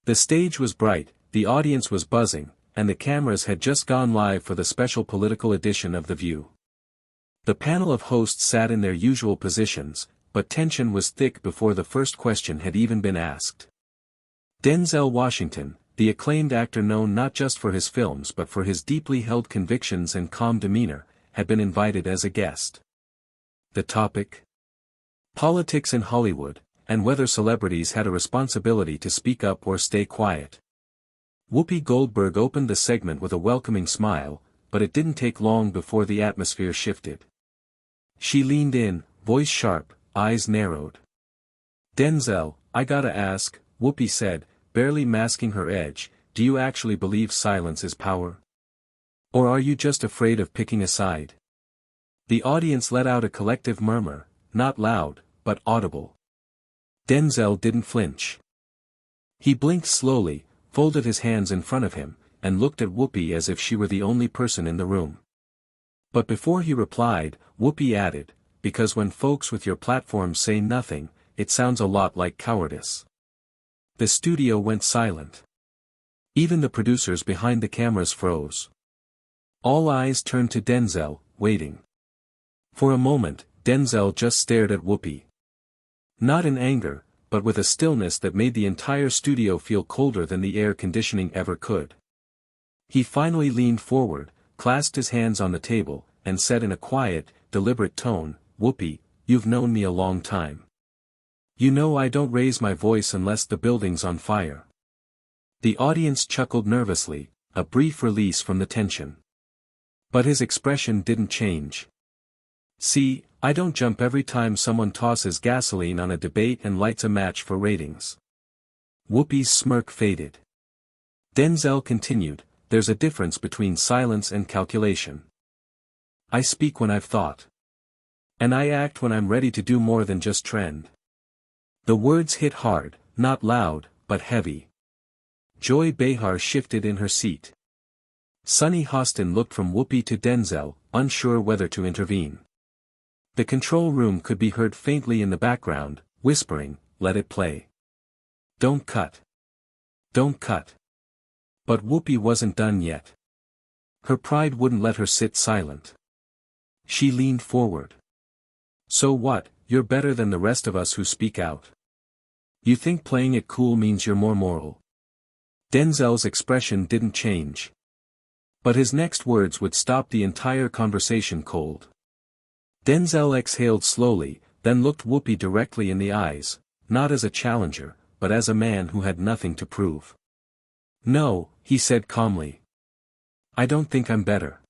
The stage was bright, the audience was buzzing, and the cameras had just gone live for the special political edition of The View. The panel of hosts sat in their usual positions, but tension was thick before the first question had even been asked. Denzel Washington, the acclaimed actor known not just for his films but for his deeply held convictions and calm demeanor, had been invited as a guest. The topic? Politics in Hollywood, and whether celebrities had a responsibility to speak up or stay quiet. Whoopi Goldberg opened the segment with a welcoming smile, but it didn't take long before the atmosphere shifted. She leaned in, voice sharp, eyes narrowed. "Denzel, I gotta ask," Whoopi said, barely masking her edge, "do you actually believe silence is power? Or are you just afraid of picking a side?" The audience let out a collective murmur, not loud, but audible. Denzel didn't flinch. He blinked slowly, folded his hands in front of him, and looked at Whoopi as if she were the only person in the room. But before he replied, Whoopi added, "Because when folks with your platform say nothing, it sounds a lot like cowardice." The studio went silent. Even the producers behind the cameras froze. All eyes turned to Denzel, waiting. For a moment, Denzel just stared at Whoopi. Not in anger, but with a stillness that made the entire studio feel colder than the air conditioning ever could. He finally leaned forward, clasped his hands on the table, and said in a quiet, deliberate tone, "Whoopi, you've known me a long time. You know I don't raise my voice unless the building's on fire." The audience chuckled nervously, a brief release from the tension. But his expression didn't change. "See, I don't jump every time someone tosses gasoline on a debate and lights a match for ratings." Whoopi's smirk faded. Denzel continued, "There's a difference between silence and calculation. I speak when I've thought. And I act when I'm ready to do more than just trend." The words hit hard, not loud, but heavy. Joy Behar shifted in her seat. Sunny Hostin looked from Whoopi to Denzel, unsure whether to intervene. The control room could be heard faintly in the background, whispering, "Let it play. Don't cut. Don't cut." But Whoopi wasn't done yet. Her pride wouldn't let her sit silent. She leaned forward. "So what, you're better than the rest of us who speak out? You think playing it cool means you're more moral?" Denzel's expression didn't change. But his next words would stop the entire conversation cold. Denzel exhaled slowly, then looked Whoopi directly in the eyes, not as a challenger, but as a man who had nothing to prove. "No," he said calmly. "I don't think I'm better.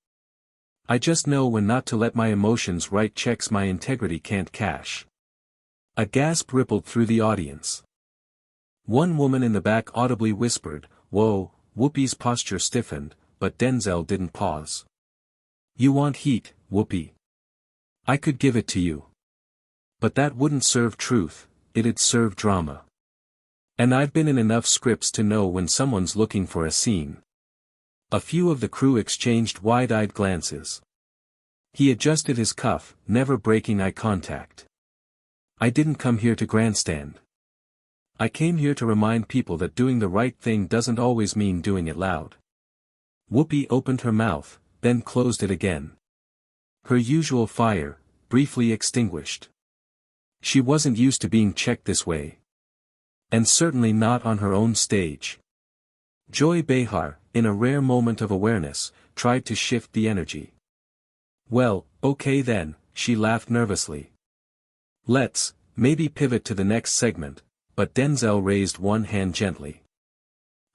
I just know when not to let my emotions write checks my integrity can't cash." A gasp rippled through the audience. One woman in the back audibly whispered, "Whoa." Whoopi's posture stiffened, but Denzel didn't pause. "You want heat, Whoopi? I could give it to you. But that wouldn't serve truth, it'd serve drama. And I've been in enough scripts to know when someone's looking for a scene." A few of the crew exchanged wide-eyed glances. He adjusted his cuff, never breaking eye contact. "I didn't come here to grandstand. I came here to remind people that doing the right thing doesn't always mean doing it loud." Whoopi opened her mouth, then closed it again. Her usual fire, briefly extinguished. She wasn't used to being checked this way. And certainly not on her own stage. Joy Behar, in a rare moment of awareness, tried to shift the energy. "Well, okay then," she laughed nervously. "Let's, maybe pivot to the next segment," but Denzel raised one hand gently.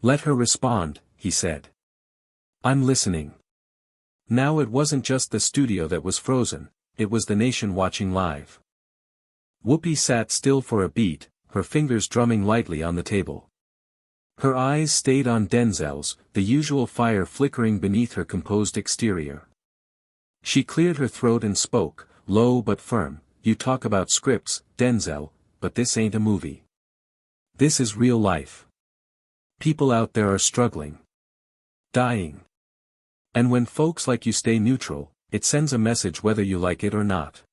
"Let her respond," he said. "I'm listening." Now it wasn't just the studio that was frozen, it was the nation watching live. Whoopi sat still for a beat, her fingers drumming lightly on the table. Her eyes stayed on Denzel's, the usual fire flickering beneath her composed exterior. She cleared her throat and spoke, low but firm, "You talk about scripts, Denzel, but this ain't a movie. This is real life. People out there are struggling. Dying. And when folks like you stay neutral, it sends a message whether you like it or not."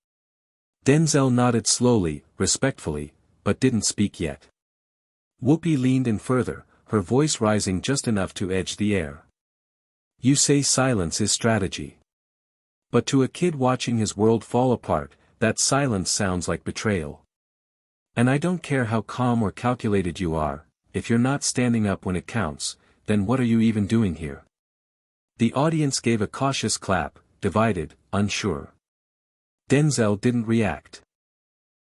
Denzel nodded slowly, respectfully, but didn't speak yet. Whoopi leaned in further, her voice rising just enough to edge the air. You say silence is strategy. But to a kid watching his world fall apart, that silence sounds like betrayal. And I don't care how calm or calculated you are, if you're not standing up when it counts, then what are you even doing here? The audience gave a cautious clap, divided, unsure. Denzel didn't react.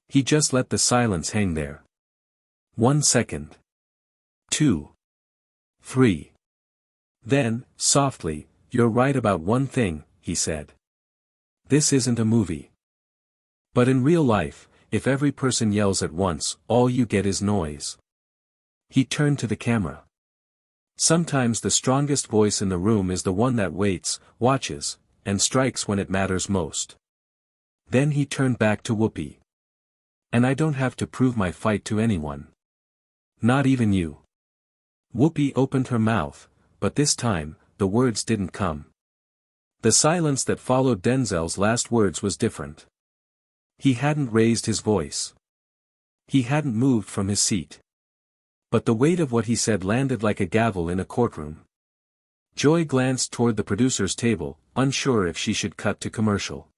He just let the silence hang there. 1 second. 2. 3. Then, softly, "You're right about one thing," he said. "This isn't a movie. But in real life, if every person yells at once, all you get is noise." He turned to the camera. Sometimes the strongest voice in the room is the one that waits, watches, and strikes when it matters most. Then he turned back to Whoopi. "And I don't have to prove my fight to anyone. Not even you." Whoopi opened her mouth, but this time, the words didn't come. The silence that followed Denzel's last words was different. He hadn't raised his voice. He hadn't moved from his seat. But the weight of what he said landed like a gavel in a courtroom. Joy glanced toward the producer's table, unsure if she should cut to commercial.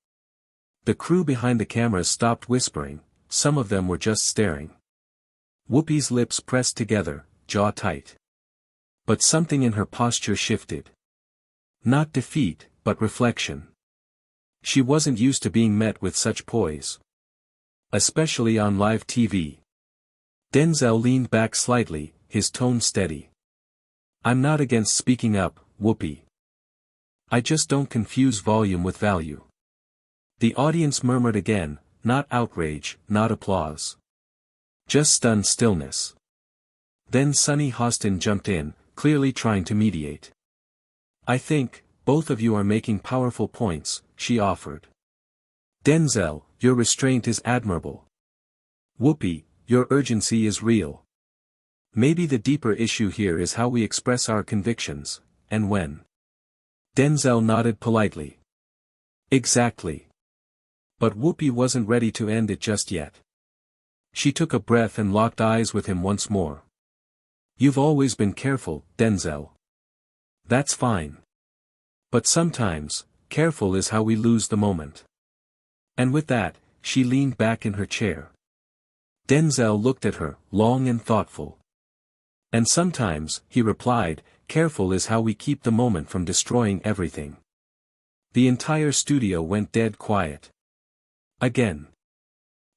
The crew behind the cameras stopped whispering, some of them were just staring. Whoopi's lips pressed together, jaw tight. But something in her posture shifted. Not defeat, but reflection. She wasn't used to being met with such poise. Especially on live TV. Denzel leaned back slightly, his tone steady. "I'm not against speaking up, Whoopi. I just don't confuse volume with value." The audience murmured again, not outrage, not applause. Just stunned stillness. Then Sunny Hostin jumped in, clearly trying to mediate. "I think, both of you are making powerful points," she offered. "Denzel, your restraint is admirable. Whoopi, your urgency is real. Maybe the deeper issue here is how we express our convictions, and when." Denzel nodded politely. "Exactly." But Whoopi wasn't ready to end it just yet. She took a breath and locked eyes with him once more. "You've always been careful, Denzel. That's fine. But sometimes, careful is how we lose the moment." And with that, she leaned back in her chair. Denzel looked at her, long and thoughtful. "And sometimes," he replied, "careful is how we keep the moment from destroying everything." The entire studio went dead quiet. Again.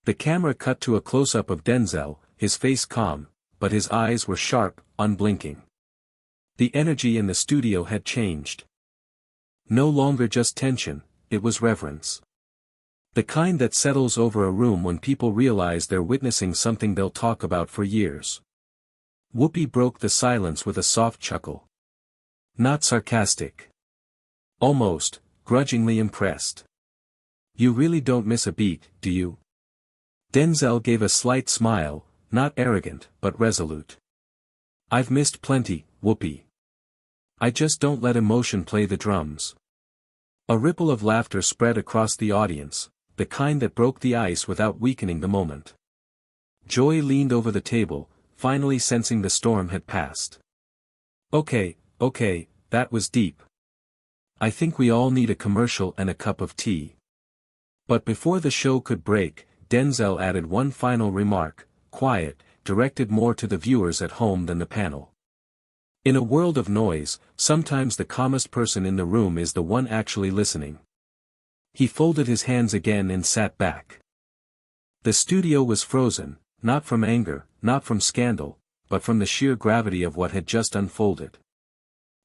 The camera cut to a close-up of Denzel, his face calm, but his eyes were sharp, unblinking. The energy in the studio had changed. No longer just tension, it was reverence. The kind that settles over a room when people realize they're witnessing something they'll talk about for years. Whoopi broke the silence with a soft chuckle. Not sarcastic. Almost, grudgingly impressed. "You really don't miss a beat, do you?" Denzel gave a slight smile, not arrogant, but resolute. "I've missed plenty, Whoopi. I just don't let emotion play the drums." A ripple of laughter spread across the audience, the kind that broke the ice without weakening the moment. Joy leaned over the table, finally sensing the storm had passed. Okay, that was deep. I think we all need a commercial and a cup of tea." But before the show could break, Denzel added one final remark, quiet, directed more to the viewers at home than the panel. "In a world of noise, sometimes the calmest person in the room is the one actually listening." He folded his hands again and sat back. The studio was frozen, not from anger, not from scandal, but from the sheer gravity of what had just unfolded.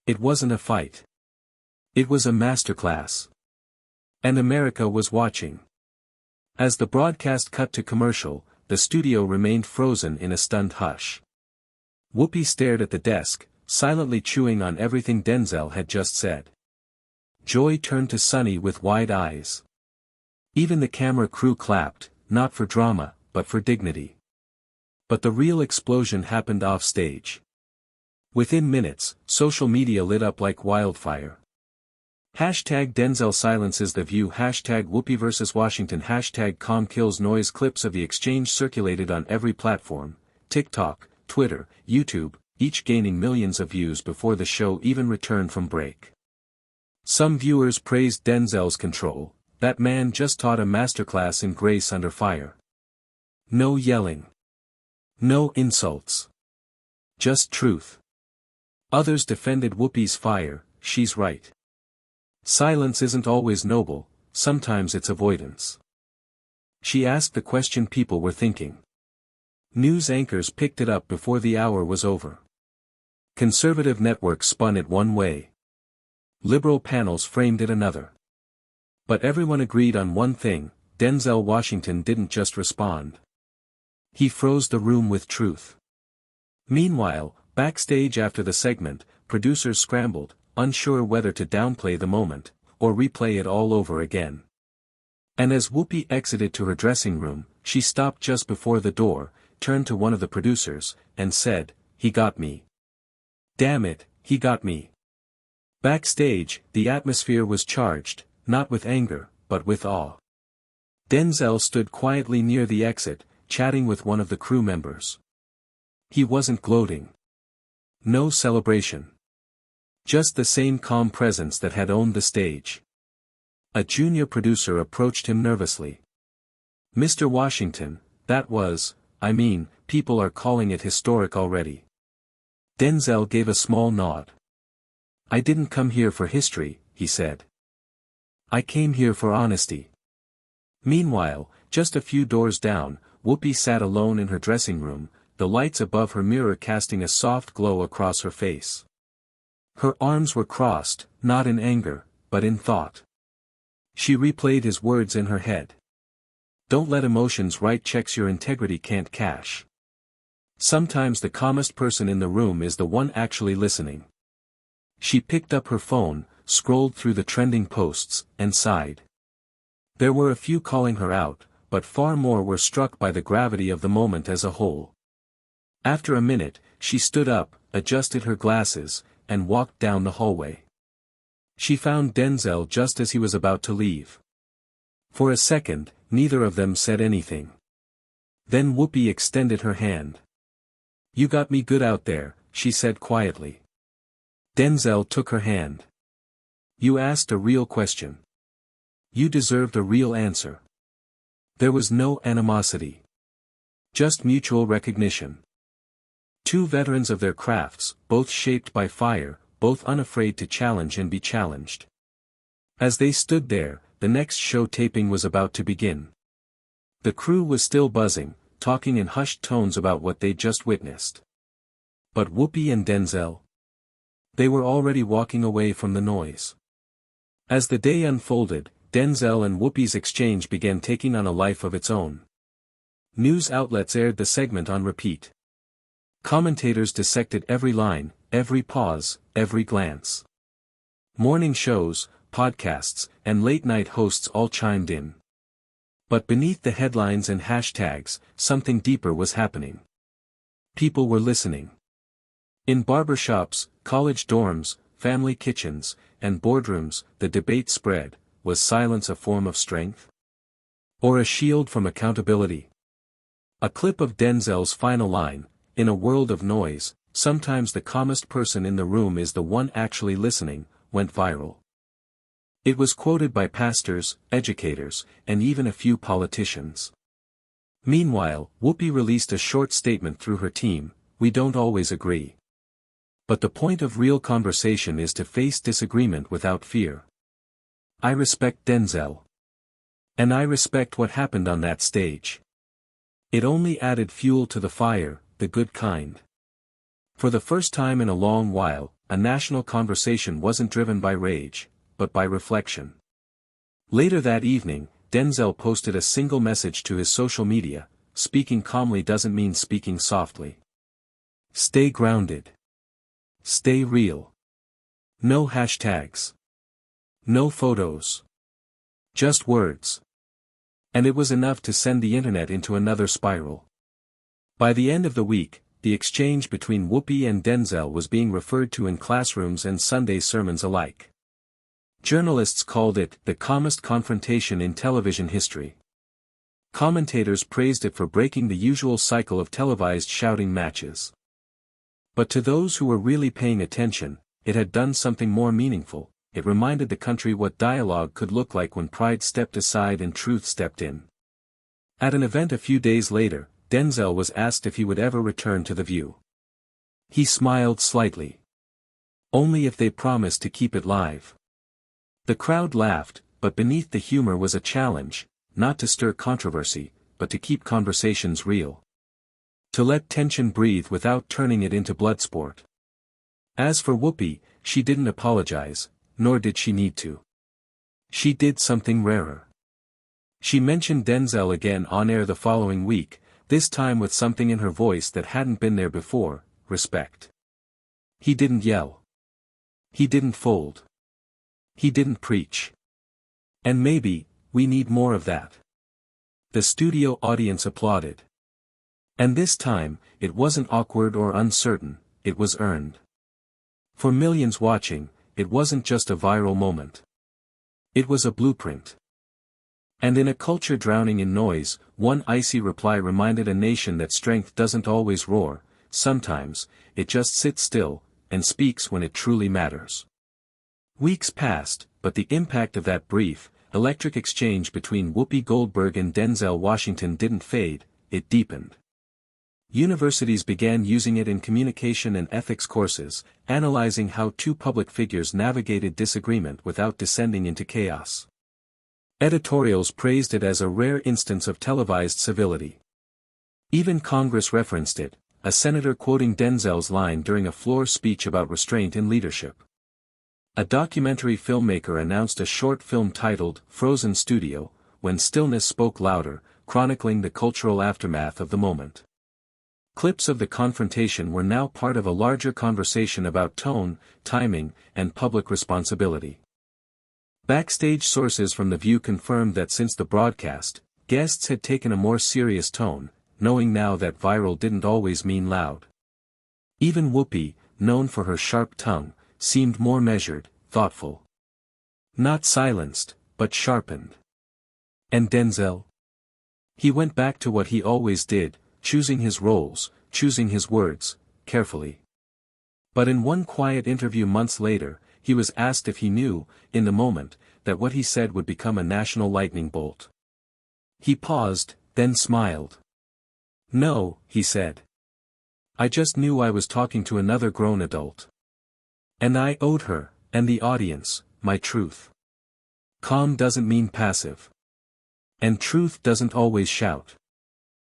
It wasn't a fight. It was a masterclass. And America was watching. As the broadcast cut to commercial, the studio remained frozen in a stunned hush. Whoopi stared at the desk, silently chewing on everything Denzel had just said. Joy turned to Sunny with wide eyes. Even the camera crew clapped, not for drama, but for dignity. But the real explosion happened off stage. Within minutes, social media lit up like wildfire. Hashtag Denzel silences the view, hashtag Whoopi vs. Washington, hashtag calm kills noise. Clips of the exchange circulated on every platform, TikTok, Twitter, YouTube, each gaining millions of views before the show even returned from break. Some viewers praised Denzel's control. That man just taught a masterclass in grace under fire. No yelling. No insults. Just truth. Others defended Whoopi's fire. She's right. Silence isn't always noble, sometimes it's avoidance. She asked the question people were thinking. News anchors picked it up before the hour was over. Conservative networks spun it one way. Liberal panels framed it another. But everyone agreed on one thing: Denzel Washington didn't just respond. He froze the room with truth. Meanwhile, backstage after the segment, producers scrambled, unsure whether to downplay the moment, or replay it all over again. And as Whoopi exited to her dressing room, she stopped just before the door, turned to one of the producers, and said, "He got me. Damn it, he got me." Backstage, the atmosphere was charged, not with anger, but with awe. Denzel stood quietly near the exit, chatting with one of the crew members. He wasn't gloating. No celebration. Just the same calm presence that had owned the stage. A junior producer approached him nervously. "Mr. Washington, that was, people are calling it historic already." Denzel gave a small nod. "I didn't come here for history," he said. "I came here for honesty." Meanwhile, just a few doors down, Whoopi sat alone in her dressing room, the lights above her mirror casting a soft glow across her face. Her arms were crossed, not in anger, but in thought. She replayed his words in her head. "Don't let emotions write checks your integrity can't cash." Sometimes the calmest person in the room is the one actually listening. She picked up her phone, scrolled through the trending posts, and sighed. There were a few calling her out, but far more were struck by the gravity of the moment as a whole. After a minute, she stood up, adjusted her glasses, and walked down the hallway. She found Denzel just as he was about to leave. For a second, neither of them said anything. Then Whoopi extended her hand. "You got me good out there," she said quietly. Denzel took her hand. "You asked a real question. You deserved a real answer." There was no animosity. Just mutual recognition. Two veterans of their crafts, both shaped by fire, both unafraid to challenge and be challenged. As they stood there, the next show taping was about to begin. The crew was still buzzing, talking in hushed tones about what they'd just witnessed. But Whoopi and Denzel? They were already walking away from the noise. As the day unfolded, Denzel and Whoopi's exchange began taking on a life of its own. News outlets aired the segment on repeat. Commentators dissected every line, every pause, every glance. Morning shows, podcasts, and late-night hosts all chimed in. But beneath the headlines and hashtags, something deeper was happening. People were listening. In barbershops, college dorms, family kitchens, and boardrooms, the debate spread. Was silence a form of strength? Or a shield from accountability? A clip of Denzel's final line, "In a world of noise, sometimes the calmest person in the room is the one actually listening," went viral. It was quoted by pastors, educators, and even a few politicians. Meanwhile, Whoopi released a short statement through her team: "We don't always agree. But the point of real conversation is to face disagreement without fear. I respect Denzel. And I respect what happened on that stage. It only added fuel to the fire, the good kind." For the first time in a long while, a national conversation wasn't driven by rage, but by reflection. Later that evening, Denzel posted a single message to his social media: "Speaking calmly doesn't mean speaking softly. Stay grounded. Stay real. No hashtags. No photos. Just words." And it was enough to send the internet into another spiral. By the end of the week, the exchange between Whoopi and Denzel was being referred to in classrooms and Sunday sermons alike. Journalists called it the calmest confrontation in television history. Commentators praised it for breaking the usual cycle of televised shouting matches. But to those who were really paying attention, it had done something more meaningful. It reminded the country what dialogue could look like when pride stepped aside and truth stepped in. At an event a few days later, Denzel was asked if he would ever return to The View. He smiled slightly. Only if they promised to keep it live. The crowd laughed, but beneath the humor was a challenge, not to stir controversy, but to keep conversations real. To let tension breathe without turning it into bloodsport. As for Whoopi, she didn't apologize, nor did she need to. She did something rarer. She mentioned Denzel again on air the following week, this time with something in her voice that hadn't been there before: respect. He didn't yell. He didn't fold. He didn't preach. And maybe, we need more of that. The studio audience applauded. And this time, it wasn't awkward or uncertain, it was earned. For millions watching, it wasn't just a viral moment. It was a blueprint. And in a culture drowning in noise, one icy reply reminded a nation that strength doesn't always roar, sometimes, it just sits still, and speaks when it truly matters. Weeks passed, but the impact of that brief, electric exchange between Whoopi Goldberg and Denzel Washington didn't fade, it deepened. Universities began using it in communication and ethics courses, analyzing how two public figures navigated disagreement without descending into chaos. Editorials praised it as a rare instance of televised civility. Even Congress referenced it, a senator quoting Denzel's line during a floor speech about restraint in leadership. A documentary filmmaker announced a short film titled Frozen Studio, When Stillness Spoke Louder, chronicling the cultural aftermath of the moment. Clips of the confrontation were now part of a larger conversation about tone, timing, and public responsibility. Backstage sources from The View confirmed that since the broadcast, guests had taken a more serious tone, knowing now that viral didn't always mean loud. Even Whoopi, known for her sharp tongue, seemed more measured, thoughtful. Not silenced, but sharpened. And Denzel? He went back to what he always did, choosing his roles, choosing his words, carefully. But in one quiet interview months later, he was asked if he knew, in the moment, that what he said would become a national lightning bolt. He paused, then smiled. "No," he said. "I just knew I was talking to another grown adult. And I owed her, and the audience, my truth. Calm doesn't mean passive. And truth doesn't always shout."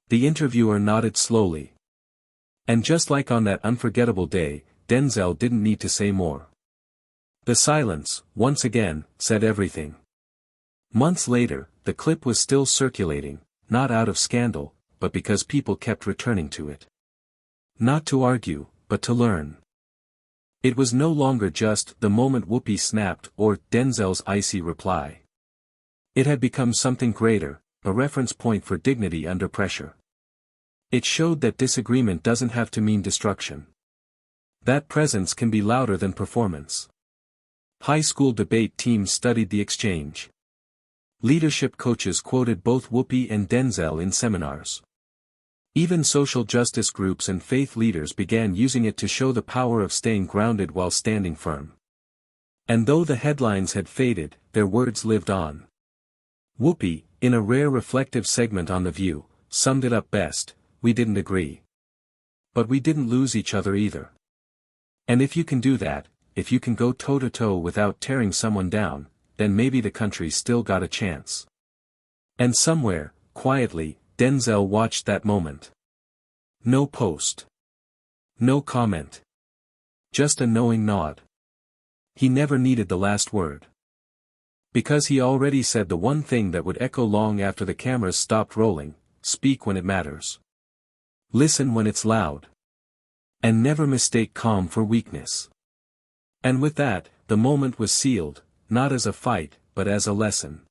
The interviewer nodded slowly. And just like on that unforgettable day, Denzel didn't need to say more. The silence, once again, said everything. Months later, the clip was still circulating, not out of scandal, but because people kept returning to it. Not to argue, but to learn. It was no longer just the moment Whoopi snapped or Denzel's icy reply. It had become something greater, a reference point for dignity under pressure. It showed that disagreement doesn't have to mean destruction. That presence can be louder than performance. High school debate teams studied the exchange. Leadership coaches quoted both Whoopi and Denzel in seminars. Even social justice groups and faith leaders began using it to show the power of staying grounded while standing firm. And though the headlines had faded, their words lived on. Whoopi, in a rare reflective segment on The View, summed it up best: "We didn't agree. But we didn't lose each other either." And if you can do that, if you can go toe-to-toe without tearing someone down, then maybe the country's still got a chance. And somewhere, quietly, Denzel watched that moment. No post. No comment. Just a knowing nod. He never needed the last word. Because he already said the one thing that would echo long after the cameras stopped rolling: speak when it matters. Listen when it's loud. And never mistake calm for weakness. And with that, the moment was sealed, not as a fight, but as a lesson.